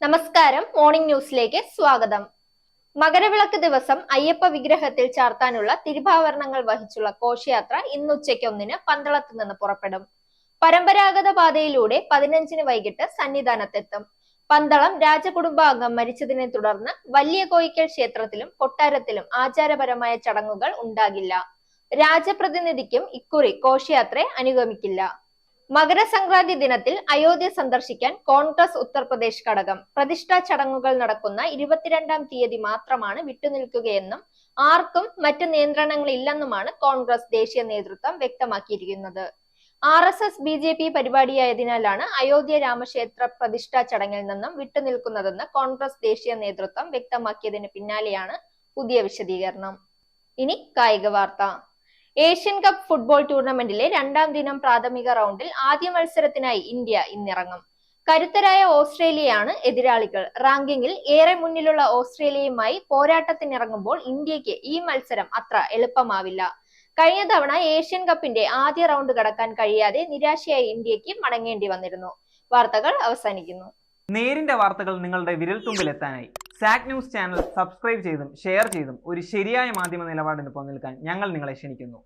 നമസ്കാരം, മോർണിംഗ് ന്യൂസിലേക്ക് സ്വാഗതം. മകരവിളക്ക് ദിവസം അയ്യപ്പ വിഗ്രഹത്തിൽ ചാർത്താനുള്ള തിരുവാഭരണങ്ങൾ വഹിച്ചുള്ള ഘോഷയാത്ര ഇന്ന് ഉച്ചയ്ക്ക് 1-ന് പന്തളത്ത് നിന്ന് പുറപ്പെടും. പരമ്പരാഗത പാതയിലൂടെ 15-ന് വൈകിട്ട് സന്നിധാനത്തെത്തും. പന്തളം രാജകുടുംബാംഗം മരിച്ചതിനെ തുടർന്ന് വലിയ കോയിക്കൽ ക്ഷേത്രത്തിലും കൊട്ടാരത്തിലും ആചാരപരമായ ചടങ്ങുകൾ ഉണ്ടാകില്ല. രാജപ്രതിനിധിക്കും ഇക്കുറി ഘോഷയാത്രയെ അനുഗമിക്കില്ല. മകരസംക്രാന്തി ദിനത്തിൽ അയോധ്യ സന്ദർശിക്കാൻ കോൺഗ്രസ് ഉത്തർപ്രദേശ് ഘടകം പ്രതിഷ്ഠാ ചടങ്ങുകൾ നടക്കുന്ന 22-ാം തീയതി മാത്രമാണ് വിട്ടുനിൽക്കുകയെന്നും ആർക്കും മറ്റ് നിയന്ത്രണങ്ങളില്ലെന്നുമാണ് കോൺഗ്രസ് ദേശീയ നേതൃത്വം വ്യക്തമാക്കിയിരിക്കുന്നത്. RSS BJP പരിപാടിയായതിനാലാണ് അയോധ്യ രാമക്ഷേത്ര പ്രതിഷ്ഠാ ചടങ്ങിൽ നിന്നും വിട്ടുനിൽക്കുന്നതെന്ന് കോൺഗ്രസ് ദേശീയ നേതൃത്വം വ്യക്തമാക്കിയതിന് പിന്നാലെയാണ് പുതിയ വിശദീകരണം. ഇനി കായിക വാർത്ത. ഏഷ്യൻ കപ്പ് ഫുട്ബോൾ ടൂർണമെന്റിലെ 2-ാം ദിനം പ്രാഥമിക റൗണ്ടിൽ ആദ്യ മത്സരത്തിനായി ഇന്ത്യ ഇന്നിറങ്ങും. കരുത്തരായ ഓസ്ട്രേലിയയാണ് എതിരാളികൾ. റാങ്കിങ്ങിൽ ഏറെ മുന്നിലുള്ള ഓസ്ട്രേലിയയുമായി പോരാട്ടത്തിനിറങ്ങുമ്പോൾ ഇന്ത്യക്ക് ഈ മത്സരം അത്ര എളുപ്പമാവില്ല. കഴിഞ്ഞ തവണ ഏഷ്യൻ കപ്പിന്റെ ആദ്യ റൗണ്ട് കടക്കാൻ കഴിയാതെ നിരാശയായ ഇന്ത്യക്ക് മടങ്ങേണ്ടി വന്നിരുന്നു. വാർത്തകൾ അവസാനിക്കുന്നു. നേരിന്റെ വാർത്തകൾ നിങ്ങളുടെ വിരൽത്തുമ്പിലെത്താനായി സാക് ന്യൂസ് ചാനൽ സബ്സ്ക്രൈബ് ചെയ്തും ഷെയർ ചെയ്തും ഒരു ശരിയായ മാധ്യമ നിലപാടിനൊപ്പം നിൽക്കാൻ ഞങ്ങൾ നിങ്ങളെ ക്ഷണിക്കുന്നു.